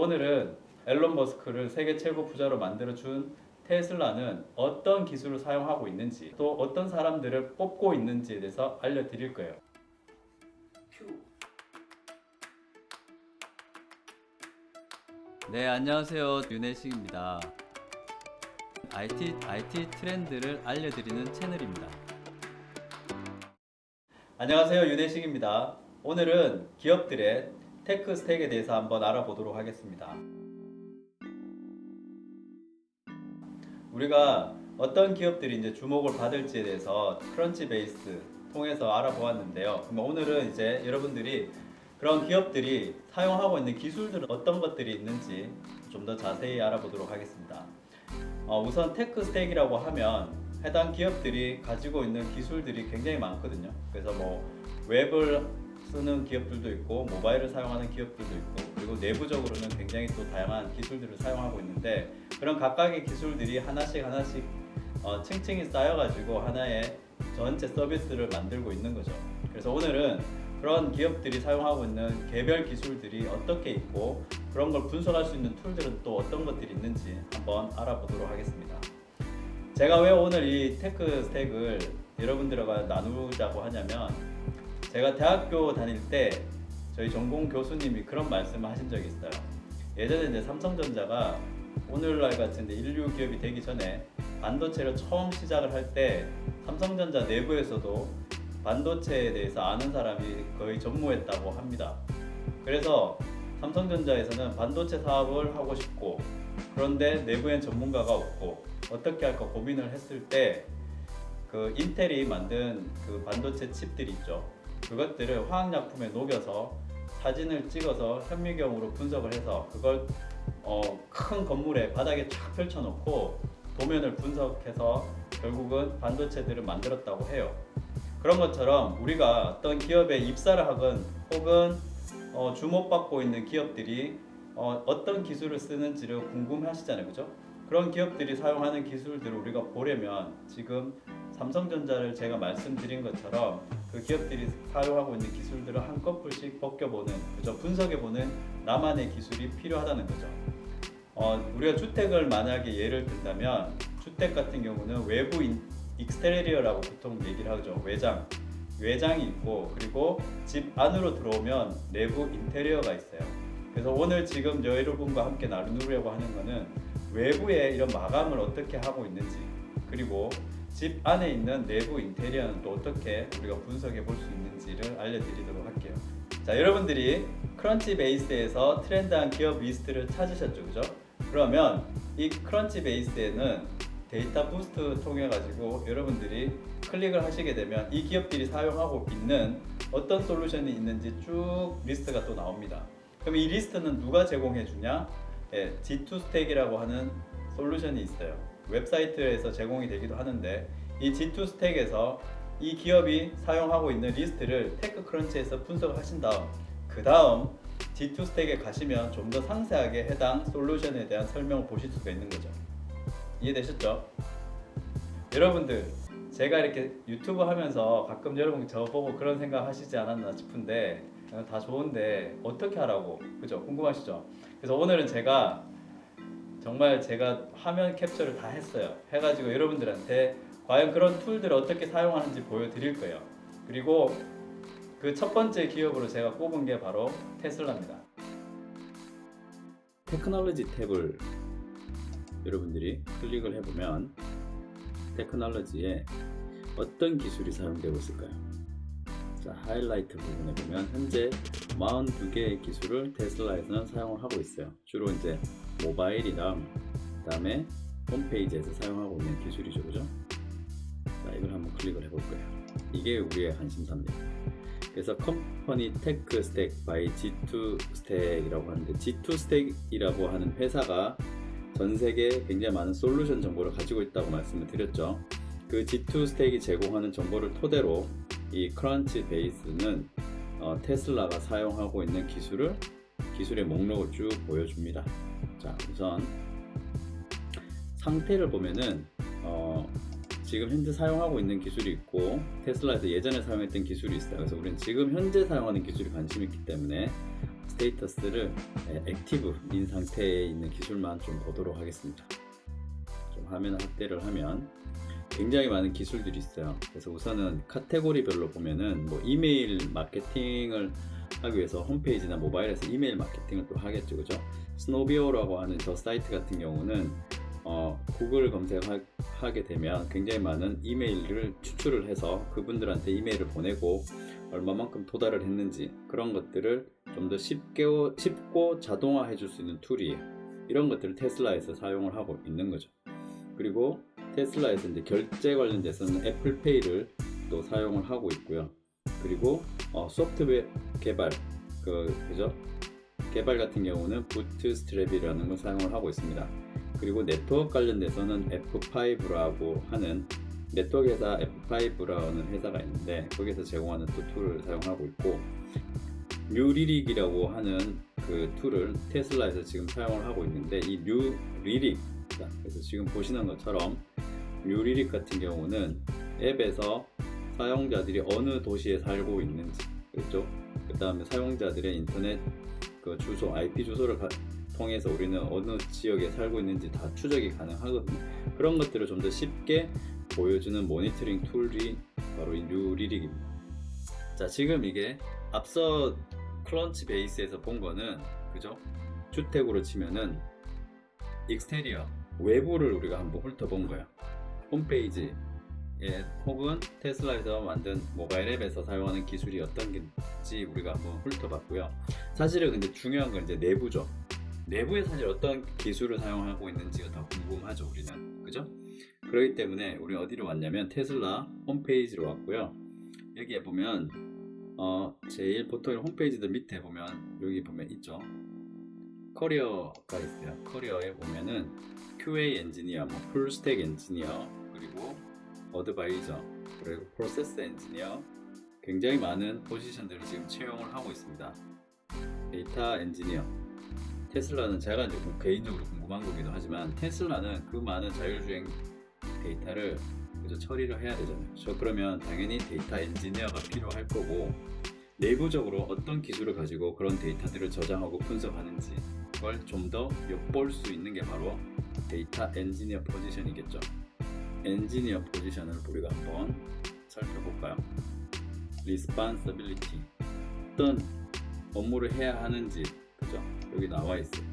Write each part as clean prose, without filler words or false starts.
오늘은 앨런 머스크를 세계 최고 부자로 만들어준 테슬라는 어떤 기술을 사용하고 있는지, 또 어떤 사람들을 뽑고 있는지에 대해서 알려드릴 거예요. 네, 안녕하세요. 윤혜식입니다. IT 트렌드를 알려드리는 채널입니다. 안녕하세요. 윤혜식입니다. 오늘은 기업들의 테크 스택에 대해서 한번 알아보도록 하겠습니다. 우리가 어떤 기업들이 이제 주목을 받을지에 대해서 크런치베이스 통해서 알아보았는데요. 그럼 오늘은 이제 여러분들이 그런 기업들이 사용하고 있는 기술들은 어떤 것들이 있는지 좀 더 자세히 알아보도록 하겠습니다. 우선 테크 스택이라고 하면 해당 기업들이 가지고 있는 기술들이 굉장히 많거든요. 그래서 뭐 웹을 쓰는 기업들도 있고 모바일을 사용하는 기업들도 있고, 그리고 내부적으로는 굉장히 또 다양한 기술들을 사용하고 있는데, 그런 각각의 기술들이 하나씩 층층이 쌓여가지고 하나의 전체 서비스를 만들고 있는 거죠. 그래서 오늘은 그런 기업들이 사용하고 있는 개별 기술들이 어떻게 있고, 그런 걸 분석할 수 있는 툴들은 또 어떤 것들이 있는지 한번 알아보도록 하겠습니다. 제가 왜 오늘 이 테크 스택을 여러분들과 나누자고 하냐면, 제가 대학교 다닐 때 저희 전공 교수님이 그런 말씀을 하신 적이 있어요. 예전에 이제 삼성전자가 오늘날 같은 인류 기업이 되기 전에 반도체를 처음 시작을 할 때 삼성전자 내부에서도 반도체에 대해서 아는 사람이 거의 전무했다고 합니다. 그래서 삼성전자에서는 반도체 사업을 하고 싶고, 그런데 내부엔 전문가가 없고 어떻게 할까 고민을 했을 때 그 인텔이 만든 그 반도체 칩들 있죠. 그것들을 화학약품에 녹여서 사진을 찍어서 현미경으로 분석을 해서 그걸 큰 건물에 바닥에 쫙 펼쳐놓고 도면을 분석해서 결국은 반도체들을 만들었다고 해요. 그런 것처럼 우리가 어떤 기업에 입사를 하건 혹은 주목받고 있는 기업들이 어떤 기술을 쓰는지를 궁금해 하시잖아요. 그죠? 그런 기업들이 사용하는 기술들을 우리가 보려면 지금 삼성전자를 제가 말씀드린 것처럼 그 기업들이 사용하고 있는 기술들을 한꺼풀씩 벗겨보는, 그죠? 분석해보는 나만의 기술이 필요하다는 거죠. 우리가 주택을 만약에 예를 든다면, 주택 같은 경우는 외부 익스테리어라고 보통 얘기를 하죠. 외장이 있고, 그리고 집 안으로 들어오면 내부 인테리어가 있어요. 그래서 오늘 지금 여러분과 함께 나누려고 하는 거는 외부에 이런 마감을 어떻게 하고 있는지, 그리고 집 안에 있는 내부 인테리어는 또 어떻게 우리가 분석해 볼 수 있는지를 알려드리도록 할게요. 자, 여러분들이 크런치베이스에서 트렌드한 기업 리스트를 찾으셨죠, 그죠? 그러면 이 크런치베이스에는 데이터 부스트 통해 가지고 여러분들이 클릭을 하시게 되면 이 기업들이 사용하고 있는 어떤 솔루션이 있는지 쭉 리스트가 또 나옵니다. 그럼 이 리스트는 누가 제공해 주냐? G2 스택이라고 하는 솔루션이 있어요. 웹사이트에서 제공이 되기도 하는데, 이 G2 스택에서 이 기업이 사용하고 있는 리스트를 테크크런치에서 분석을 하신 다음, 그 다음 G2 스택에 가시면 좀 더 상세하게 해당 솔루션에 대한 설명을 보실 수가 있는 거죠. 이해되셨죠? 여러분들, 제가 이렇게 유튜브 하면서 가끔 여러분 저보고 그런 생각 하시지 않았나 싶은데, 다 좋은데 어떻게 하라고, 그죠? 궁금하시죠? 그래서 오늘은 제가 화면 캡처를 다 했어요. 해가지고 여러분들한테 과연 그런 툴들을 어떻게 사용하는지 보여드릴 거예요. 그리고 그 첫 번째 기업으로 제가 꼽은 게 바로 테슬라입니다. 테크놀로지 탭을 여러분들이 클릭을 해보면 테크놀로지에 어떤 기술이 사용되고 있을까요? 자, 하이라이트 부분에 보면 현재 42개의 기술을 테슬라에서는 사용을 하고 있어요. 주로 이제 모바일이랑 그다음에 홈페이지에서 사용하고 있는 기술이죠, 그죠? 자, 이걸 한번 클릭을 해볼 거예요. 이게 우리의 관심사입니다. 그래서 컴퍼니 테크 스택 바이 G2 스택이라고 하는데, G2 스택이라고 하는 회사가 전 세계에 굉장히 많은 솔루션 정보를 가지고 있다고 말씀을 드렸죠. 그 G2 스택이 제공하는 정보를 토대로 이 크런치베이스는 테슬라가 사용하고 있는 기술의 목록을 쭉 보여줍니다. 자, 우선 상태를 보면은 지금 현재 사용하고 있는 기술이 있고, 테슬라에서 예전에 사용했던 기술이 있어요. 그래서 우리는 지금 현재 사용하는 기술이 관심이 있기 때문에 스테이터스를 액티브인 상태에 있는 기술만 좀 보도록 하겠습니다. 좀 화면 확대를 하면 굉장히 많은 기술들이 있어요. 그래서 우선은 카테고리별로 보면은 뭐 이메일 마케팅을 하기 위해서 홈페이지나 모바일에서 이메일 마케팅을 또 하겠죠, 그죠? 스노비오라고 하는 저 사이트 같은 경우는 구글 검색하게 되면 굉장히 많은 이메일을 추출을 해서 그분들한테 이메일을 보내고 얼마만큼 도달을 했는지 그런 것들을 좀 더 쉽고 자동화해 줄 수 있는 툴이에요. 이런 것들을 테슬라에서 사용을 하고 있는 거죠. 그리고 테슬라에서 이제 결제 관련돼서는 애플페이를 또 사용을 하고 있고요. 그리고 소프트웨어 개발 그죠? 개발 같은 경우는 부트스트랩이라는 걸 사용을 하고 있습니다. 그리고 네트워크 관련돼서는 F5라고 하는 네트워크 회사 F5라는 회사가 있는데 거기서 제공하는 또 툴을 사용하고 있고, 뉴리릭이라고 하는 그 툴을 테슬라에서 지금 사용을 하고 있는데, 이 뉴리릭, 그래서 지금 보시는 것처럼 뉴리릭 같은 경우는 앱에서 사용자들이 어느 도시에 살고 있는지, 그렇죠? 그 다음에 사용자들의 인터넷 그 주소, IP 주소를 통해서 우리는 어느 지역에 살고 있는지 다 추적이 가능하거든요. 그런 것들을 좀 더 쉽게 보여주는 모니터링 툴이 바로 이 뉴리릭입니다. 자, 지금 이게 앞서 클런치 베이스에서 본 거는, 그죠? 주택으로 치면은 익스테리어, 외부를 우리가 한번 훑어본 거예요. 홈페이지 혹은 테슬라에서 만든 모바일 앱에서 사용하는 기술이 어떤 건지 우리가 한번 훑어봤고요. 사실은 근데 중요한 건 이제 내부죠. 내부에 사실 어떤 기술을 사용하고 있는지가 더 궁금하죠, 우리는. 그죠? 그렇기 때문에 우리 어디로 왔냐면 테슬라 홈페이지로 왔고요. 여기에 보면 제일 보통 홈페이지들 밑에 보면 여기 보면 있죠. 커리어가 있어요. 커리어에 보면은 QA 엔지니어, 뭐 풀스택 엔지니어, 그리고 어드바이저, 그리고 프로세스 엔지니어, 굉장히 많은 포지션들을 지금 채용을 하고 있습니다. 데이터 엔지니어, 테슬라는 제가 이제 개인적으로 궁금한 거기도 하지만 테슬라는 그 많은 자율주행 데이터를 그저 처리를 해야 되잖아요. 그러면 당연히 데이터 엔지니어가 필요할 거고, 내부적으로 어떤 기술을 가지고 그런 데이터들을 저장하고 분석하는지 그걸 좀 더 엿볼 수 있는 게 바로 데이터 엔지니어 포지션이겠죠. 엔지니어 포지션을 우리가 한번 살펴볼까요? Responsibility, 어떤 업무를 해야 하는지, 그죠? 여기 나와 있어요.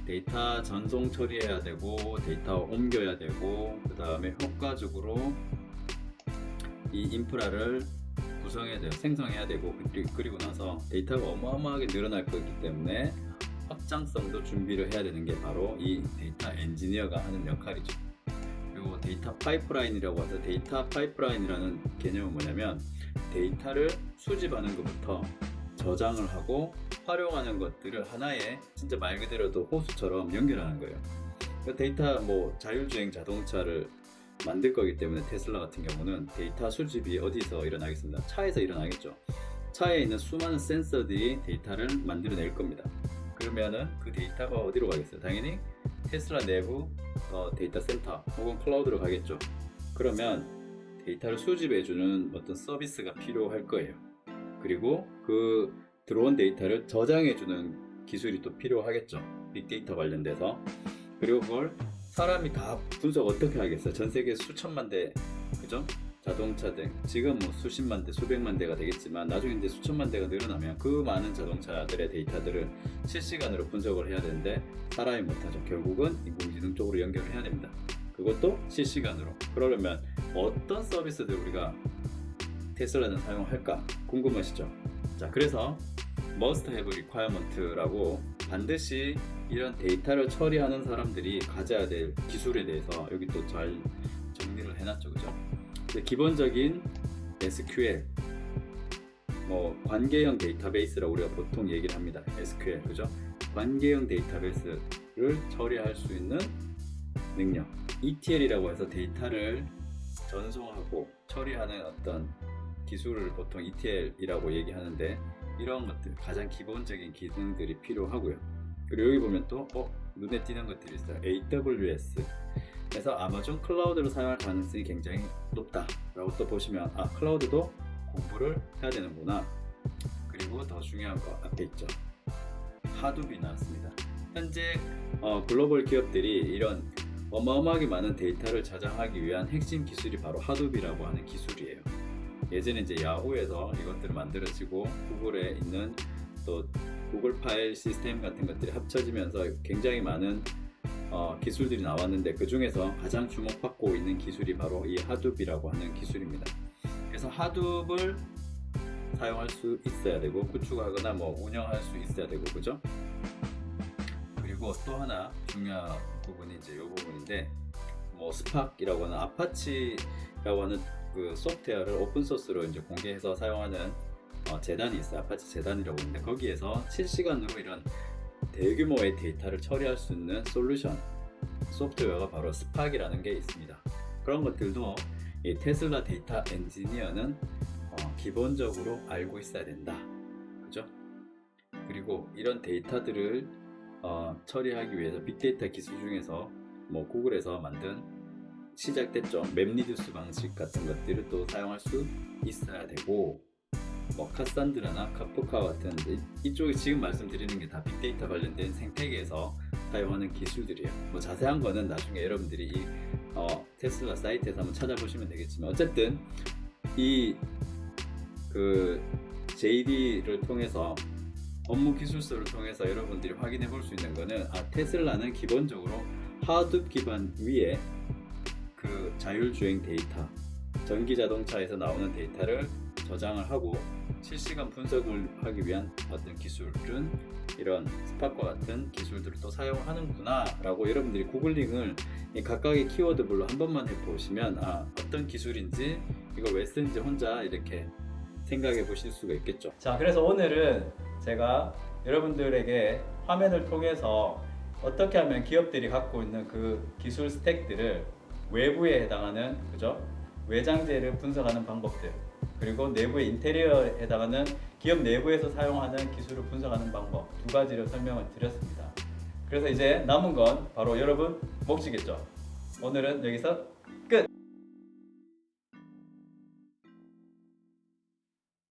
데이터 전송 처리해야 되고, 데이터 옮겨야 되고, 그 다음에 효과적으로 이 인프라를 구성해야 돼요. 생성해야 되고, 그리고 나서 데이터가 어마어마하게 늘어날 거기 때문에 확장성도 준비를 해야 되는 게 바로 이 데이터 엔지니어가 하는 역할이죠. 그리고 데이터 파이프라인이라고 해서, 데이터 파이프라인이라는 개념은 뭐냐면 데이터를 수집하는 것부터 저장을 하고 활용하는 것들을 하나의 진짜 말 그대로도 호수처럼 연결하는 거예요. 그 데이터 뭐 자율주행 자동차를 만들 거기 때문에 테슬라 같은 경우는 데이터 수집이 어디서 일어나겠습니다. 차에서 일어나겠죠. 차에 있는 수많은 센서들이 데이터를 만들어낼 겁니다. 그러면은 그 데이터가 어디로 가겠어요? 당연히 테슬라 내부 데이터 센터 혹은 클라우드로 가겠죠. 그러면 데이터를 수집해주는 어떤 서비스가 필요할 거예요. 그리고 그 들어온 데이터를 저장해주는 기술이 또 필요하겠죠. 빅데이터 관련돼서. 그리고 그걸 사람이 다 분석 어떻게 하겠어요? 전 세계 수천만 대, 그죠? 자동차들 지금 뭐 수십만 대, 수백만 대가 되겠지만 나중에 이제 수천만 대가 늘어나면 그 많은 자동차들의 데이터들을 실시간으로 분석을 해야 되는데 사람이 못하죠. 결국은 인공지능 쪽으로 연결을 해야 됩니다. 그것도 실시간으로. 그러려면 어떤 서비스들 우리가 테슬라는 사용할까 궁금하시죠? 자, 그래서 must have requirement라고 반드시 이런 데이터를 처리하는 사람들이 가져야 될 기술에 대해서 여기 또 잘 정리를 해놨죠, 그죠? 기본적인 SQL, 뭐 관계형 데이터베이스라고 우리가 보통 얘기를 합니다. SQL, 그죠? 관계형 데이터베이스를 처리할 수 있는 능력. ETL이라고 해서 데이터를 전송하고 처리하는 어떤 기술을 보통 ETL이라고 얘기하는데, 이런 것들 가장 기본적인 기능들이 필요하고요. 그리고 여기 보면 또 눈에 띄는 것들이 있어요. AWS, 그래서 아마존 클라우드로 사용할 가능성이 굉장히 높다라고 또 보시면 클라우드도 공부를 해야 되는구나. 그리고 그리고 더 중요한 거 앞에 있죠. 하둡이 나왔습니다. 현재 글로벌 기업들이 이런 어마어마하게 많은 데이터를 저장하기 위한 핵심 기술이 바로 하둡이라고 하는 기술이에요. 예전에 이제 야후에서 이것들을 만들어지고 구글에 있는 또 구글 파일 시스템 같은 것들이 합쳐지면서 굉장히 많은 기술들이 나왔는데 그 중에서 가장 주목받고 있는 기술이 바로 이 하둡이라고 하는 기술입니다. 그래서 하둡을 사용할 수 있어야 되고 구축하거나 뭐 운영할 수 있어야 되고 그죠? 그리고 또 하나 중요한 부분이 이제 이 부분인데 뭐 스팍이라고 하는 아파치라고 하는 그 소프트웨어를 오픈 소스로 이제 공개해서 사용하는 재단이 있어요. 아파치 재단이라고 있는데 거기에서 실시간으로 이런 대규모의 데이터를 처리할 수 있는 솔루션 소프트웨어가 바로 스팍이라는 게 있습니다. 그런 것들도 이 테슬라 데이터 엔지니어는 기본적으로 알고 있어야 된다. 그죠? 그리고 이런 데이터들을 처리하기 위해서 빅데이터 기술 중에서 뭐 구글에서 만든 시작됐죠. 맵리듀스 방식 같은 것들을 또 사용할 수 있어야 되고 뭐 카산드라나 카프카 같은 이쪽에 지금 말씀드리는 게 다 빅데이터 관련된 생태계에서 사용하는 기술들이에요. 뭐 자세한 거는 나중에 여러분들이 이 테슬라 사이트에서 한번 찾아보시면 되겠지만 어쨌든 이 그 JD를 통해서 업무 기술서를 통해서 여러분들이 확인해 볼 수 있는 거는 테슬라는 기본적으로 하둡 기반 위에 그 자율주행 데이터 전기 자동차에서 나오는 데이터를 저장을 하고 실시간 분석을 하기 위한 어떤 기술은 이런 스팍과 같은 기술들을 또 사용하는구나 라고 여러분들이 구글링을 각각의 키워드별로 한 번만 해보시면 어떤 기술인지 이걸 왜 쓰는지 혼자 이렇게 생각해 보실 수가 있겠죠. 자, 그래서 오늘은 제가 여러분들에게 화면을 통해서 어떻게 하면 기업들이 갖고 있는 그 기술 스택들을 외부에 해당하는 그죠? 외장재를 분석하는 방법들 그리고 내부의 인테리어에 해당하는 기업 내부에서 사용하는 기술을 분석하는 방법 두 가지를 설명을 드렸습니다. 그래서 이제 남은 건 바로 여러분 몫이겠죠. 오늘은 여기서